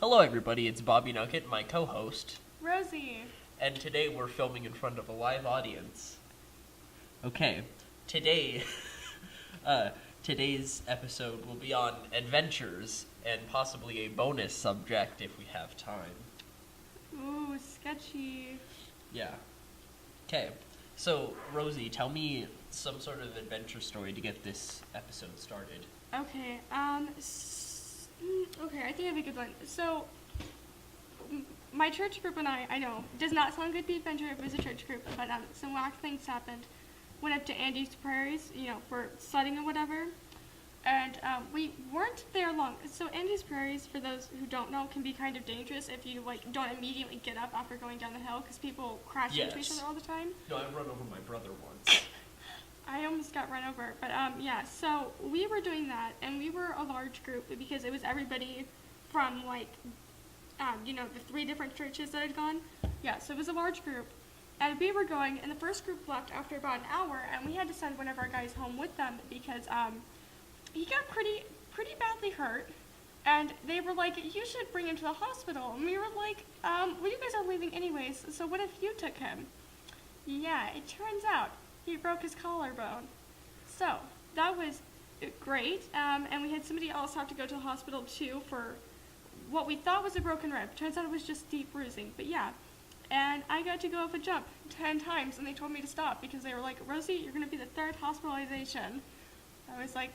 Hello, everybody. It's Bobby Nugget, my co-host, Rosie. and today we're filming in front of a live audience. Okay, today, today's episode will be on adventures and possibly a bonus subject if we have time. Ooh, sketchy. Yeah. Okay, so Rosie, tell me some sort of adventure story to get this episode started. Okay, okay, I think I have a good one. So, my church group and I know, does not sound good to be adventure if it was a church group, but some whack things happened. Went up to Andy's Prairies, for sledding or whatever, and we weren't there long. So Andy's Prairies, for those who don't know, can be kind of dangerous if you don't immediately get up after going down the hill, because people crash into each other all the time. No, I run over my brother once. I almost got run over, but yeah, so we were doing that, and we were a large group because it was everybody from the 3 different churches that had gone. Yeah, so it was a large group, and we were going, and the first group left after about an hour, and we had to send one of our guys home with them because he got pretty badly hurt, and they were like, you should bring him to the hospital, and we were like, well, you guys are leaving anyways, so what if you took him? Yeah, it turns out he broke his collarbone. So, that was great, and we had somebody else have to go to the hospital too for what we thought was a broken rib. Turns out it was just deep bruising, but yeah. And I got to go off a jump 10 times, and they told me to stop because they were like, Rosie, you're going to be the 3rd hospitalization. I was like,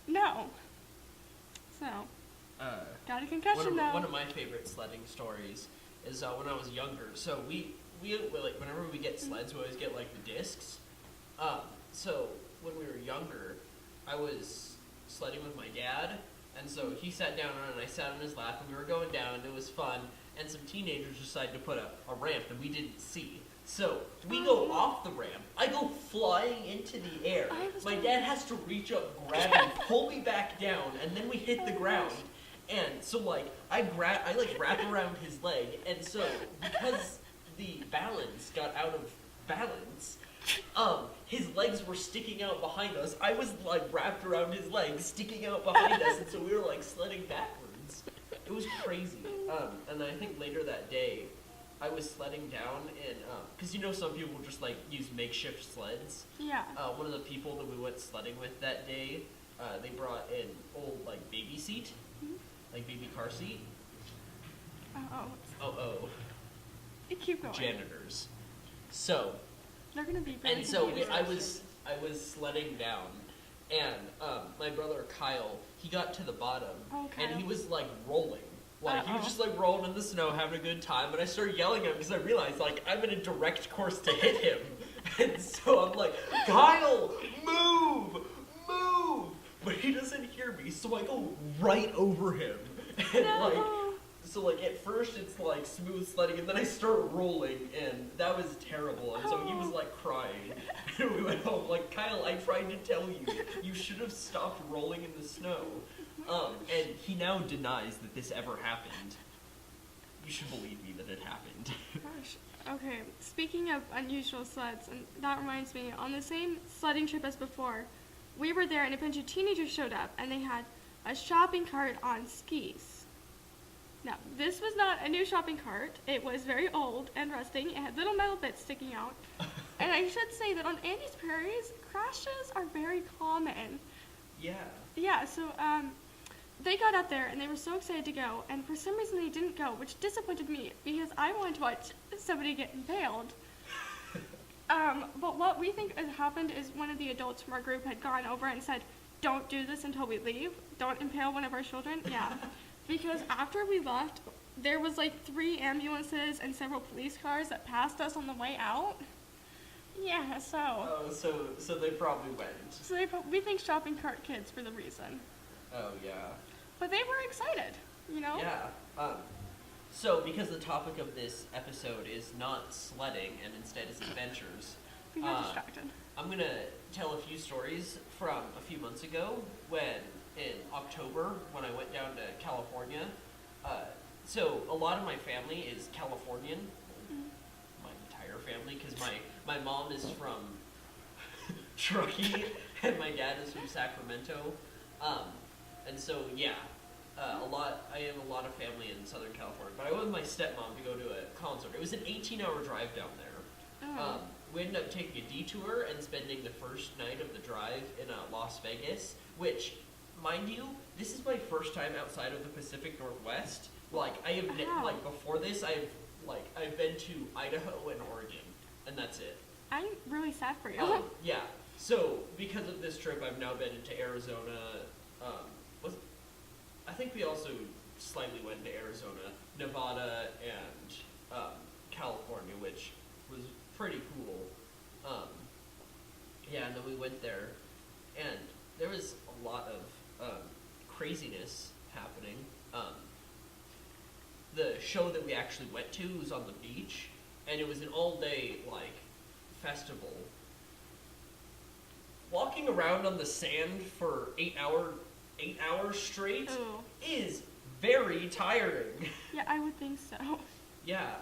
no. So, got a concussion though. One of my favorite sledding stories is when I was younger. So we whenever we get sleds, we always get the discs. So when we were younger, I was sledding with my dad, and so he sat down on it, and I sat on his lap, and we were going down, and it was fun, and some teenagers decided to put a ramp that we didn't see. So we go off the ramp. I go flying into the air. My dad has to reach up, grab me, pull me back down, and then we hit the ground. And so I wrap around his leg, and so because the balance got out of balance, his legs were sticking out behind us. I was wrapped around his legs, sticking out behind us, and so we were sledding backwards. It was crazy. And I think later that day, I was sledding down, and because some people just use makeshift sleds. Yeah. One of the people that we went sledding with that day, they brought an old baby seat, baby car seat. Keep going. Janitors. So. They're gonna be very And so I confused. was sledding down, and my brother Kyle, he got to the bottom, and he was rolling. He was just rolling in the snow, having a good time, and I started yelling at him because I realized I'm in a direct course to hit him. And so I'm like, Kyle, move! But he doesn't hear me, so I go right over him. And so at first it's smooth sledding, and then I start rolling, and that was terrible. And so he was crying. And we went home Kyle, I tried to tell you, you should have stopped rolling in the snow. And he now denies that this ever happened. You should believe me that it happened. Gosh. Okay, speaking of unusual sleds, and that reminds me, on the same sledding trip as before, we were there and a bunch of teenagers showed up, and they had a shopping cart on skis. Now, this was not a new shopping cart. It was very old and rusting. It had little metal bits sticking out. And I should say that on Andy's Prairies, crashes are very common. Yeah. Yeah, so they got up there and they were so excited to go, and for some reason they didn't go, which disappointed me because I wanted to watch somebody get impaled. But what we think had happened is one of the adults from our group had gone over and said, don't do this until we leave. Don't impale one of our children. Yeah. Because after we left, there was 3 ambulances and several police cars that passed us on the way out. Yeah, so. Oh, so they probably went. So we think shopping cart kids for the reason. Oh, yeah. But they were excited, Yeah. So because the topic of this episode is not sledding and instead is adventures, We got distracted. I'm going to tell a few stories from a few months ago in October when I went down to California. So a lot of my family is Californian, my entire family, because my mom is from Truckee and my dad is from Sacramento. And so, yeah, I have a lot lot of family in Southern California, but I went with my stepmom to go to a concert. It was an 18-hour drive down there. Oh. We ended up taking a detour and spending the first night of the drive in Las Vegas, which, mind you, this is my first time outside of the Pacific Northwest. Like, I have, like, before this, I've been to Idaho and Oregon, and that's it. I'm really sad for you. Yeah. So, because of this trip, I've now been into Arizona. I think we also slightly went to Arizona, Nevada, and California, which was pretty cool. Yeah, and then we went there, and there was a lot of craziness happening. The show that we actually went to was on the beach, and it was an all-day, like, festival. Walking around on the sand for 8 hours straight is very tiring. Yeah, I would think so. Yeah,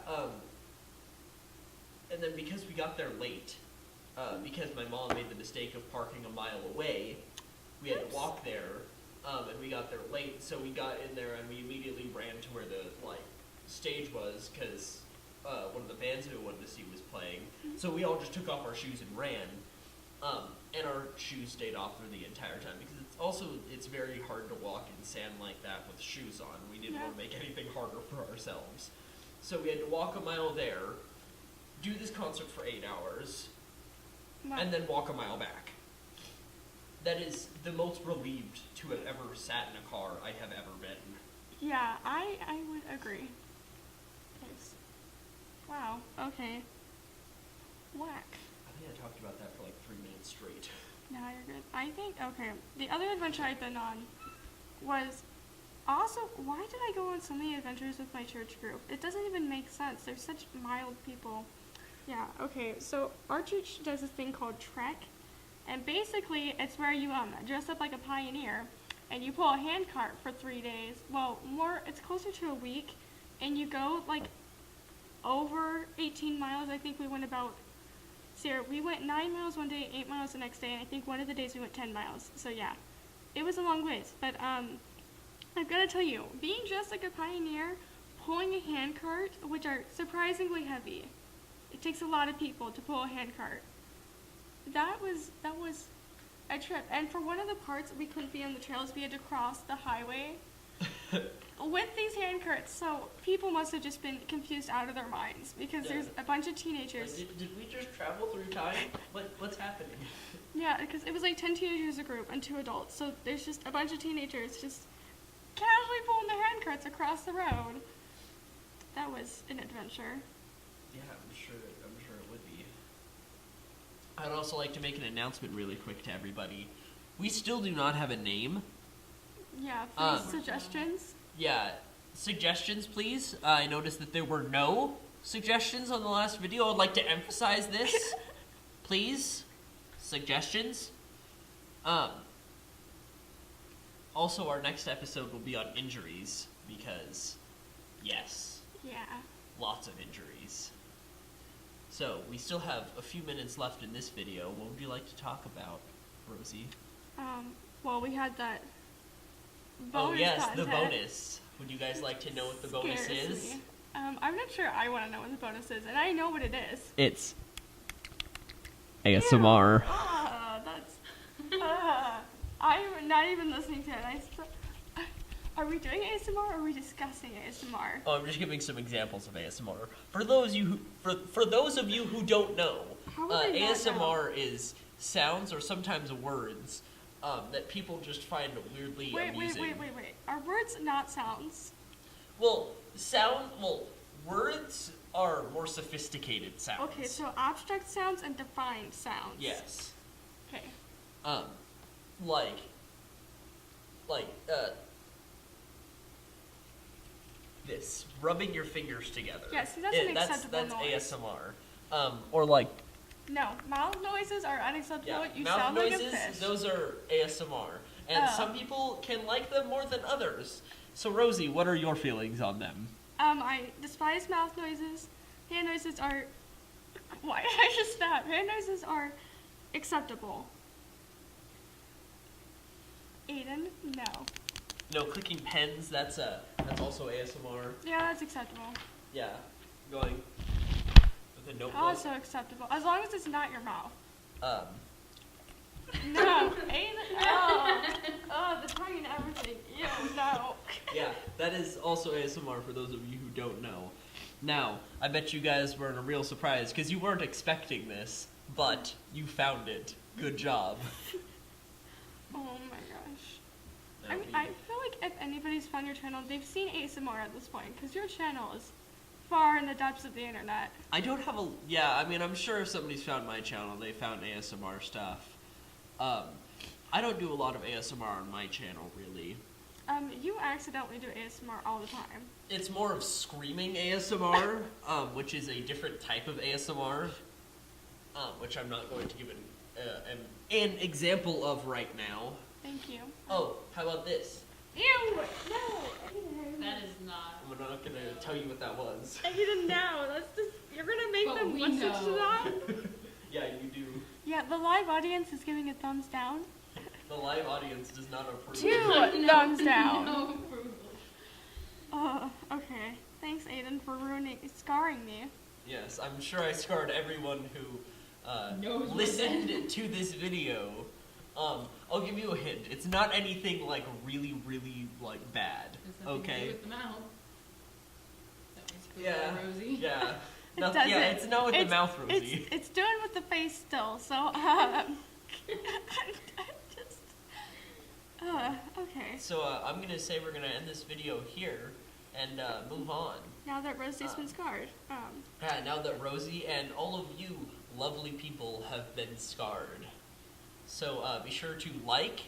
and then because we got there late, because my mom made the mistake of parking a mile away, we had to walk there, and we got there late, so we got in there and we immediately ran to where the, like, stage was, because one of the bands that we wanted to see was playing. So we all just took off our shoes and ran, and our shoes stayed off through the entire time, because it's very hard to walk in sand like that with shoes on. We didn't want to make anything harder for ourselves. So we had to walk a mile there, do this concert for 8 hours, and then walk a mile back. That is the most relieved to have ever sat in a car I have ever been. Yeah, I would agree. Yes. Wow, okay. Whack. I think I talked about that for like 3 minutes straight. No, you're good. I think, okay, the other adventure I've been on was also, why did I go on so many adventures with my church group? It doesn't even make sense. They're such mild people. Yeah, okay, so our church does this thing called Trek, and basically it's where you dress up like a pioneer, and you pull a hand cart for 3 days. Well, it's closer to a week, and you go like over 18 miles. I think we went we went 9 miles one day, 8 miles the next day, and I think one of the days we went 10 miles. So yeah, it was a long ways, but I've got to tell you, being dressed like a pioneer, pulling a hand cart, which are surprisingly heavy. It takes a lot of people to pull a hand cart. That was a trip. And for one of the parts, we couldn't be on the trails. We had to cross the highway with these hand carts. So people must have just been confused out of their minds, because there's a bunch of teenagers. Like, did we just travel through time? What's happening? Yeah, because it was like 10 teenagers a group and 2 adults. So there's just a bunch of teenagers just casually pulling their hand carts across the road. That was an adventure. Yeah, I'm sure it would be. I'd also like to make an announcement really quick to everybody. We still do not have a name. Yeah, please, suggestions. Yeah, suggestions, please. I noticed that there were no suggestions on the last video. I'd like to emphasize this. Please, suggestions. Also, our next episode will be on injuries, because, yes. Yeah. Lots of injuries. So, we still have a few minutes left in this video. What would you like to talk about, Rosie? Well, we had that bonus Oh, yes, contest. the bonus. Would you guys like to know what the bonus Scares is? me. I'm not sure I want to know what the bonus is, and I know what it is. It's ASMR. That's... I'm not even listening to it. Are we doing ASMR, or are we discussing ASMR? Oh, I'm just giving some examples of ASMR. For those of you who don't know, ASMR is sounds or sometimes words that people just find weirdly amusing. Wait. Are words not sounds? Well, words are more sophisticated sounds. Okay, so abstract sounds and defined sounds. Yes. Okay. This, rubbing your fingers together. Yes, that's an acceptable noise. That's ASMR. No, mouth noises are unacceptable. Yeah, You mouth sound noises, like a fish. those are ASMR. And some people can like them more than others. So, Rosie, what are your feelings on them? I despise mouth noises. Hand noises are... Why did I just snap? Hand noises are acceptable. Aiden, no. You know, clicking pens, that's also ASMR. Yeah, that's acceptable. Yeah, going with a notebook. Also acceptable, as long as it's not your mouth. No, the tongue and everything. Ew, no. Yeah, that is also ASMR for those of you who don't know. Now, I bet you guys were in a real surprise because you weren't expecting this, but you found it. Good job. Oh my gosh. I mean, I feel like if anybody's found your channel, they've seen ASMR at this point, because your channel is far in the depths of the internet. I don't have a... Yeah, I mean, I'm sure if somebody's found my channel, they found ASMR stuff. I don't do a lot of ASMR on my channel, really. You accidentally do ASMR all the time. It's more of screaming ASMR, which is a different type of ASMR, which I'm not going to give an example of right now. Thank you. Oh, how about this? Ew! No! That is not. I'm not going to tell you what that was. Aiden, no. That's just... You're gonna make But them we listen know. to that? Yeah, you do. Yeah, the live audience is giving a thumbs down. The live audience does not approve. 2 thumbs down. No approval. Okay. Thanks, Aiden, for scarring me. Yes, I'm sure I scarred everyone who Knows what listened to this video. I'll give you a hint. It's not anything like really, really like bad. It's nothing to do Okay. with the mouth. That was cool, Yeah. Rosie. Yeah. It No, doesn't. yeah, it's not with the mouth, Rosie. It's doing with the face still, so, okay. So I'm gonna say we're gonna end this video here and move on. Now that Rosie's been scarred, Yeah, now that Rosie and all of you lovely people have been scarred. So be sure to like,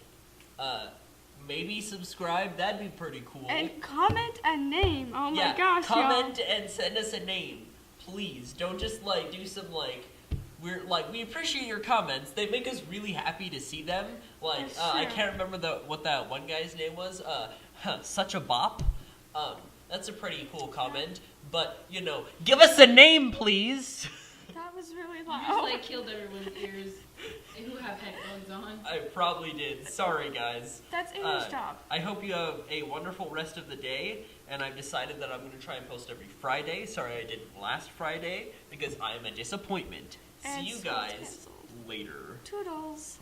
maybe subscribe. That'd be pretty cool. and comment a name. Oh my yeah, gosh, comment and send us a name, please. Don't just like do some like we're like we appreciate your comments. They make us really happy to see them. Like That's I true. can't remember what that one guy's name was. Such a bop. That's a pretty cool comment. But you know, give us a name, please. That was really You loud. just like killed everyone's ears who have headphones on. I probably did. Sorry, guys. That's Aiden's job. I hope you have a wonderful rest of the day, and I've decided that I'm going to try and post every Friday. Sorry I didn't last Friday, because I am a disappointment. And See you school's guys canceled. later. Toodles.